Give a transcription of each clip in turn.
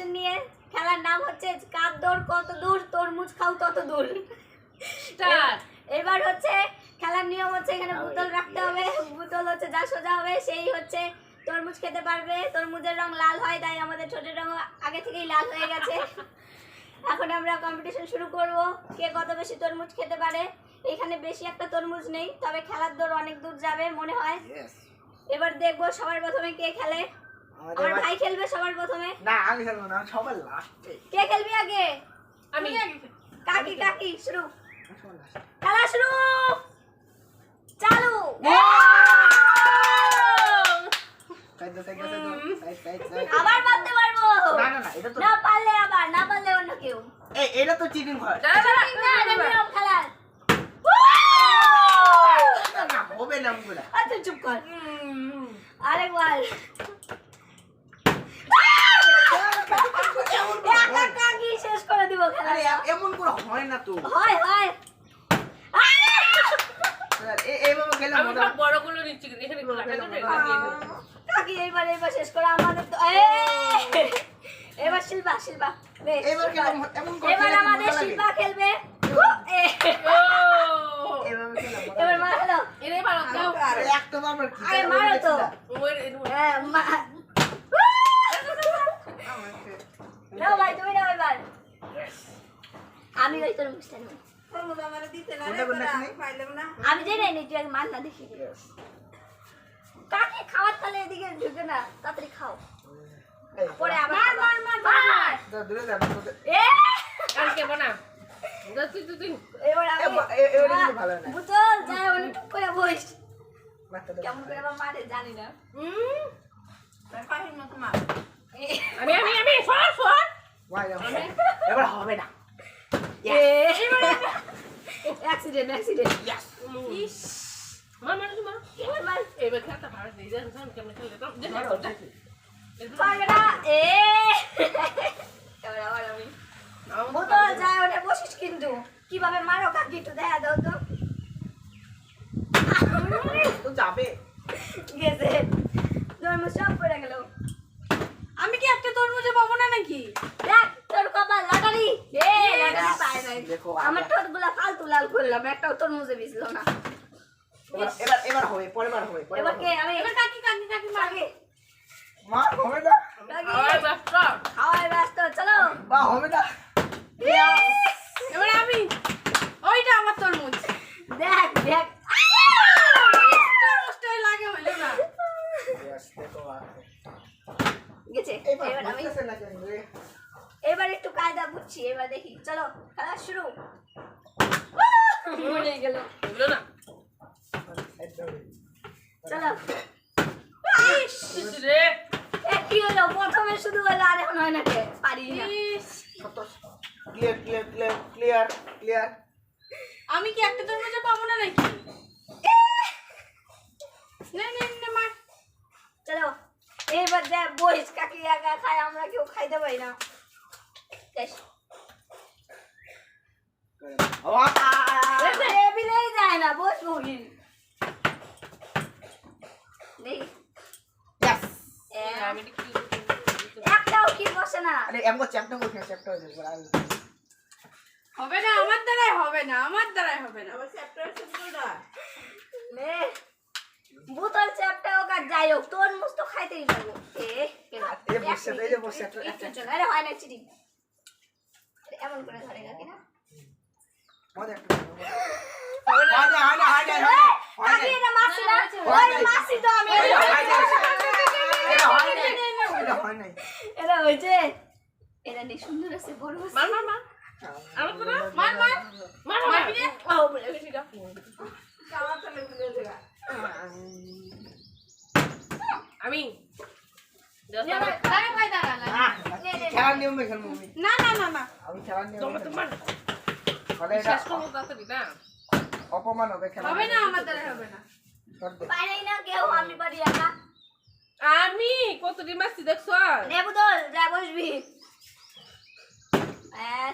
Competition নিয়ে। খেলার নাম হচ্ছে কার দৌড় কত দূর, তরমুজ খাও তত দূর। এবার হচ্ছে খেলার নিয়ম হচ্ছে এখানে বোতল রাখতে হবে, বোতল হচ্ছে যা সোজা হবে সেই হচ্ছে তরমুজ খেতে পারবে। তরমুজের রং লাল হয়, তাই আমাদের ছোটের রং আগে থেকেই লাল হয়ে গেছে। এখন আমরা কম্পিটিশন শুরু করব, কে কত বেশি তরমুজ খেতে পারে। এখানে বেশি একটা তরমুজ নেই, তবে খেলার দৌড় অনেক দূর যাবে মনে হয়। এবার দেখবো সবার প্রথমে কে খেলে। আমার ভাই খেলবে সবার প্রথমে। না আমি খেলবো না, সবার লাস্টে। কে খেলবি আগে? আমি। কাকি কাকি শুরু, খেলা শুরু, চালু। আবার মারতে পারবো? না না না, এটা তো না পারলে আবার, না পারলে অন্য কেউ। এটা তো চিটিং হয়। না এটা নিয়ম খেলার। না হবে না মুলা। আচ্ছা চুপ কর, আরেকবার। কাকি শেষ করে দিব খেলা। এমন করে হয় না তো। হয় হয়। এইভাবে খেলে আমি সব বড়গুলো নিচ্ছি, এখানে কাকি এইবার শেষ করে আমাদের তো। এবার শিল্পা শিল্পা বেশ, এবার এমন করে এবার আমাদের শিল্পা খেলবে। এইভাবে খেলে এবার মা হলো, এরে মারো তো। একটা বারবার কি আরে মারো তো। হ্যাঁ মা। নাও ভাই তুমি নাও এবার। আমি ওই তোর মুখটা নেব। আমি যাই নাই তুই আগে মার না দেখি। কাকে খাওয়ার তাহলে এদিকে ঢুকে না, তাড়াতাড়ি খাও। পরে আবার মার মার মার মার। দূরে যা। এ কালকে বানা। তুই এবার আমি এবারে কিন্তু ভালো না। বুতল যায় অনেক টুক করে বইস। মারতে দাও। কেমন করে আবার মারে জানি না। আমি সর ভাই এবার হবে না। Accident accident. ইস মার মার এবার মার। এবার খেলতে পারো এই যে কেমন খেলতে তো পারবে না। এবার আবার আমি বুতল যায় ওটা বসিস কিন্তু কিভাবে মারো কাকি একটু দেখা দাও তো। তো যাবে। গেছে তরমুজ সব পড়ে গেল। আমি কি একটা তরমুজে পাবো না নাকি? দেখ তোর কপাল লটারি। লটারি পায় নাই। আমার ঠোঁটগুলা ফালতু লাল করলাম, একটাও তরমুজে বিছল না। এবার হবে, পরের বার হবে। এবার কে? আমি এবার কাকি মারবে। মা হবে না। আয় ব্যস্ত খাওয়ায় ব্যস্ত, চলো। মা হবে না। এবার আমি ওইটা আমার তরমুজ দেখ দেখ তরমুজটাই লাগে হইলো না গেছে। এবার আমি বুঝতেছে না কেন রে? এবার একটু কায়দা বুঝছি, এবার দেখি। চলো খেলা শুরু। মরে গেল। হইলো না চলো। ইস রে কি হলো? প্রথমে শুধু হলো আর এখন হয় না, কে পারি না। ইস ক্লিয়ার। আমি কি একটা তরমুজে পাবো না নাকি? না মার চলো এবার যা বইস, কাকি একা খায়, আমরা কেউ খাইতে পারি না। টেবিলেই যায় না, বস মুগি আমি কি একটাও কি বসে না। আরে এমন চ্যাপ্টা করে চ্যাপ্টা হয়ে যাবে। হবে না, আমার দ্বারাই হবে না, আমার দ্বারাই হবে না। নে বোতল চ্যাপটা হোক আর যাই হোক, তোর মুস্ত খাইতেই পারবো। এই যে বসে একটু চল। আরে হয় না চিড়ি, এমন করে ধরে কাকি না। মজা একটু কাকি এটা মাসি না, ওই মাসি তো আমি। হয় নাই। এটা হয়েছে, এটা নেই সুন্দর আছে, বড় আছে। মার আমার তো না মার মারবি রে ও বলে বেশি গা আমি দাঁড়া ভাই দাঁড়া খেলার নিয়মে খেলবো আমি। না আমি খেলার নিয়মে তোমার খেলবো। শেষ করবো তাড়াতাড়ি না অপমান হবে খেলা। হবে না, আমার দ্বারা হবে না। পারি না কেউ, আমি পারি একা। আমি কতটি মাসি দেখছো? নে বোতল যা বসবি।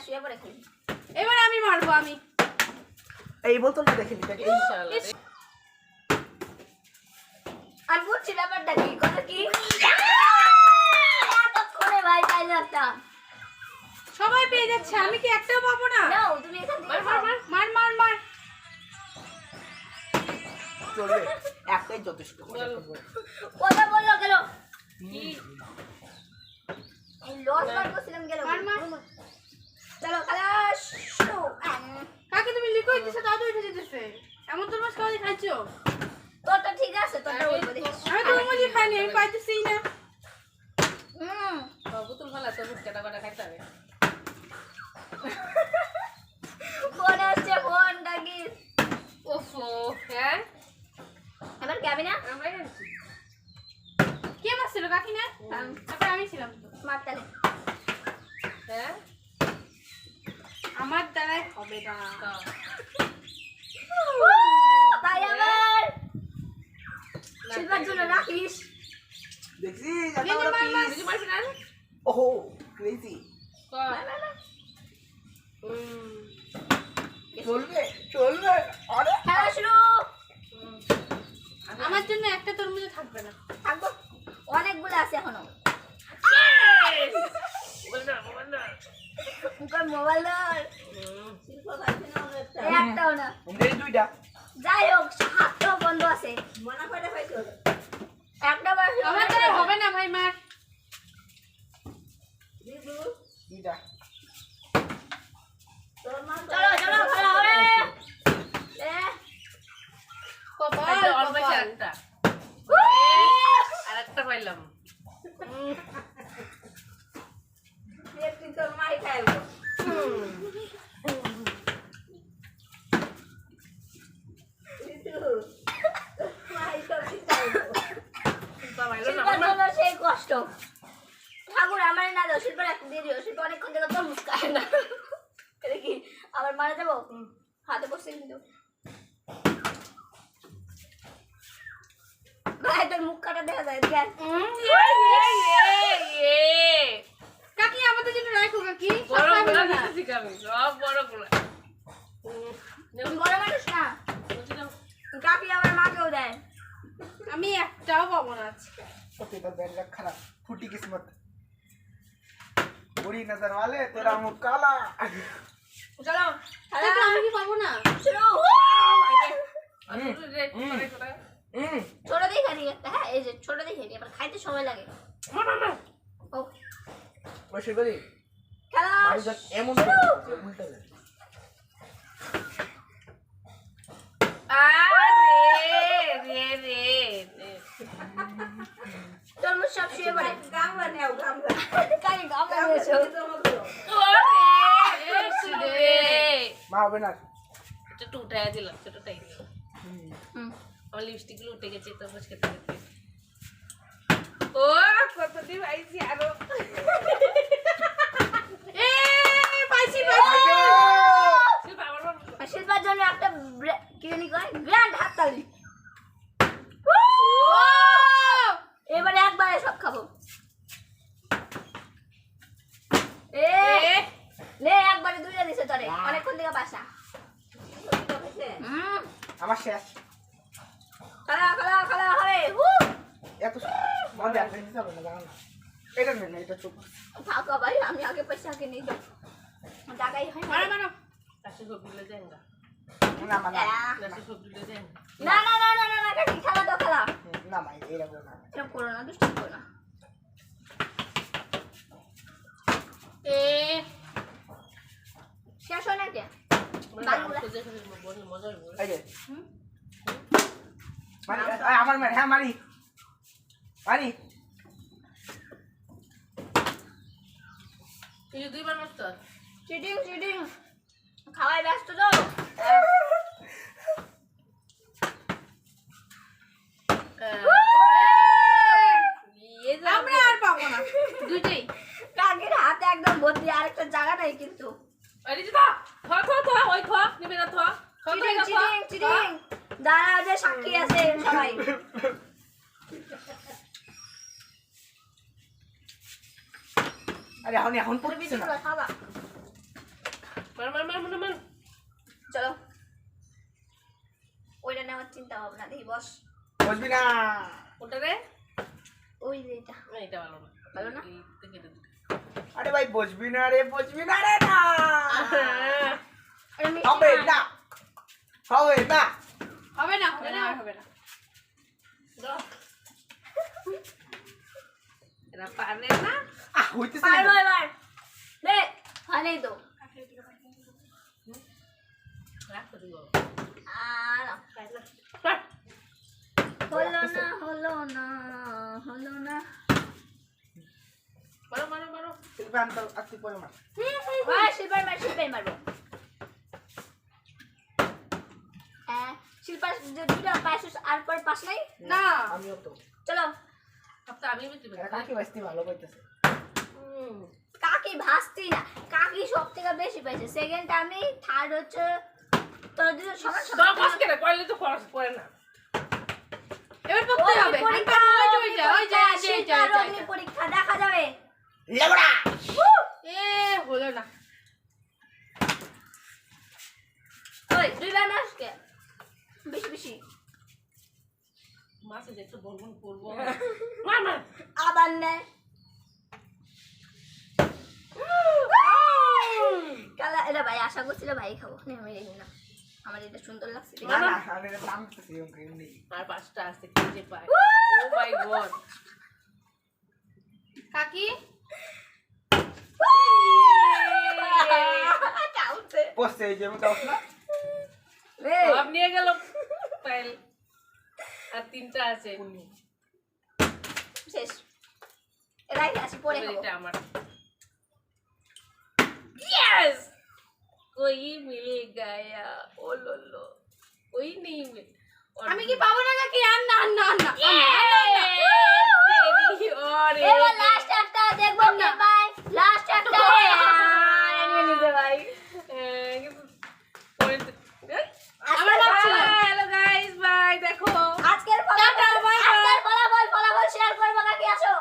শুয়ে পড়ে খেলি। এবার আমি মারবো। আমি এই বোতলটা দেখে নিতে। আমি বুঝছি ব্যাপারটা কি, কথা কি এতক্ষণে সবাই পাইলো একটা। সবাই পেয়ে যাচ্ছে, আমি কি একটাও পাবো না? নাও, তুমি এখান থেকে মার মার মার মার মার মার। চলবে একটাই যথেষ্ট কথা বললো গেল। কি? এই লস বার করছিলাম গেল। মার মার। চলো খালাস শুরু। কাকে তুমি লিখো দিছো, তাও তো উঠে যেতেছে। এমন তরমুজ খাওয়া খাইছো? তোরটা ঠিক আছে, তোরটা বলবো দেখিস। আমি তরমুজই খাইনি, আমি পাইতেছি না। বোতল ভালো তো কেটা কাটা খাইতে হবে। ফোন আসছে, ফোন ডাকিস। ওফো হ্যাঁ এবার যাবি না? আমরা গেছি কে মারছিল কাকি না? তারপর আমি ছিলাম তো। মারতালে হ্যাঁ আমার দ্বারাই হবে না। ভাই আমার শিল্পার জন্য রাখিস। দেখছিস এত নে, নে, বড় মার, মার। piece? বুঝতে পারছি না ওহো ক্রেজি মার, মার, মার। চলবে চলবে আরে খেলা শুরু। আমার জন্য একটা তরমুজও থাকবে না। থাকবো, অনেকগুলো আছে এখনো। মুখের মোবাইল ধর। এই একটাও না। এই দুইটা যাই হোক, হাতটাও বন্ধ আছে। একটা বার আমার দ্বারা হবে না ভাই, মার। দুইটা চলো চলো খেলা হবে। এ, কপাল অল্প কপাল। একটা আর একটা পাইলাম তোর মাই খাইবো। শিল্পার জন্য সেই কষ্ট। ঠাকুর আমার না দাও, শিল্পার একটা দিয়ে দিও। শিল্প অনেকক্ষণ থেকে তরমুজ খায় না। এটা কি আবার মারা যাবো? হাতে বসে কিন্তু ভাই তোর মুখ কাটা দেখা যায়। দেখ কাকি আমাদের জন্য রাখো কাকি। বড় সব গুলা খাবে না। দিতেছি আমি সব বড় গুলা তুমি বড় মানুষ না, কাকি আমার মাকেও দেয়। আমি একটাও পাবো না আজকে। ओके तो बैठ जा खराब फूटी किस्मत बुरी नजर वाले तेरा मुंह काला চলো তাহলে তো আমি কি পাবো না? শুরু। ছোট দেখে নি একটা, হ্যাঁ এই যে ছোট দেখে নি, আবার খাইতে সময় লাগে। ও वैसे करी খেলা मारू जब एमन उल्टा दे তরমুজ সব শুয়ে পড়ে। গামলা নেও, গামলা কারি গামলা নিয়েছো। माँ হবে না ছোট উঠাই দিলাম ছোটটাই আমার লিপস্টিক গুলো উঠে গেছে তো মুশকিল খেতে ও কত দিন আইছি আরো এ পাইছি পাইছি। আর শিল্পার জন্য একটা কি জানি কয় গ্র্যান্ড হাততালি। এবারে একবারে সব খাবো। এ নে একবারে দুইটা দিছে তোরে, অনেকক্ষণ থেকে বাসা। আমার শেষ খালা খালা খালা হবে। এত মানে আপনি দিতে হবে না জানো না এটা নেই না এটা চুপ থাকা ভাই, আমি আগে পয়সা আগে নিয়ে যাবো। টাকাই হয় মারো মারো। কাশি সবগুলো দেন না না মানে কাশি সবগুলো দেন না না না না না না কাকি খেলা তো খেলা। না ভাই এরকম না এরকম করো না, দুষ্টি করো না। এ শেষ হয় না কে? মজা হইব এই যে মারি আমার মারি হ্যাঁ মারি মারি এই দুইবার মারছ চিটিং চিটিং খাওয়াই ব্যস্ত তো। আমরা আর পাবো না দুইটাই। কাকির হাতে একদম ভর্তি, আরেকটা জায়গা নাই কিন্তু। আরে দিদা থা থা থা ওই থা নিবে না থা চিটিং চিটিং চিটিং দাঁড়াও যে সাক্ষী আছে সবাই। আরে এখন পড়ছে না খাবা মার মার মার মার মার চলো, ওইটা নেওয়ার চিন্তা ভাবনা দেখি বস। বুঝবি না ওটা রে ওই যে এটা এটা ভালো না ভালো না? এই থেকে দে আরে ভাই বসবি না রে না আমি হবে না হবে না হবে না হবে না হবে না এরা পারে না হইতেছে পারবো না এবার দে হয় নাই তো রাখো দিব আর হলো না মারো মারো মারো শিল্পা আনতে আসতে পরে মার শিল্পার মারবো শিল্পার যে দুইটা পাশ আর পর পাশ নাই না আমিও তো চলো তো আমি মিটি এরা কাকি বাসতে ভালো পাইতেছে কাকি ভাসতি না কাকি সব থেকে বেশি পাইছে সেকেন্ড আমি থার্ড হচ্ছে তোর দুজন সমান তো বস করে কইলে তো খরচ করে না এবার পড়তে হবে ওই যে শিল্পার অগ্নি পরীক্ষা দেখা যাবে লেবড়া এ হলো না ওই দুইবার মাস কে বেশি বেশি মাসে দেখতে বলবন করব মার মার আবার নেয় কালা এটা ভাই আশা করছিল ভাই খাবো নে আমি রেখে না আমার এটা সুন্দর লাগছে না না আমি নাম করতেছি ওকে এমনি আর পাঁচটা আছে কি যে পায় ও মাই গড কাকি কাউতে পোস্টে এই যে আমি দাও না রে সব নিয়ে গেল ফাইল আর তিনটা আছে শেষ এরাই আসি পরে খাবো এটা আমার यस कोई मिल गया ओ लो लो कोई नहीं मिल আমি কি পাবো না কাকি আর না না না तेरी और এবার লাস্ট একটা দেখবো কে ভাই লাস্ট একটা নিয়ে নিতে ভাই हेलो गाइस बाय देखो আজকের ফলাফল শেয়ার করবো কাকি আসো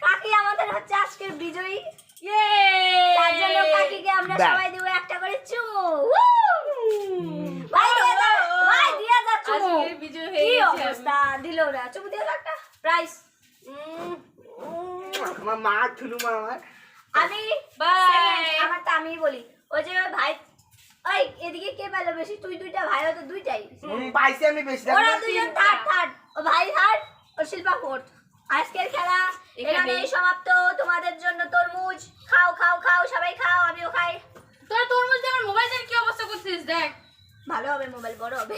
কাকি আমাদের হচ্ছে আজকের বিজয়ী ये তার জন্য কাকিকে আমরা সবাই দিব একটা করে চুমু ভাই দিয়া যা চুমু আজকের বিজয় হয়ে কি গেছে অবস্থা দিল না চুমু দিয়ে একটা প্রাইস আমার মা ঠুলু মা আমার আমি Bye. second, আমারটা আমি বলি ওই যে ভাই ওই এদিকে কে পেলো বেশি তুই দুইটা ভাই তো দুইটাই পাইছি আমি বেশি ওরা দুজন থার্ড ও ভাই থার্ড ও শিল্পা ফোর্থ আজকের খেলা এখানেই সমাপ্ত তোমাদের জন্য তরমুজ খাও খাও খাও সবাই খাও আমিও খাই তোর তরমুজ দিয়ে আমার মোবাইলের কি অবস্থা করছিস দেখ ভালো হবে মোবাইল বড় হবে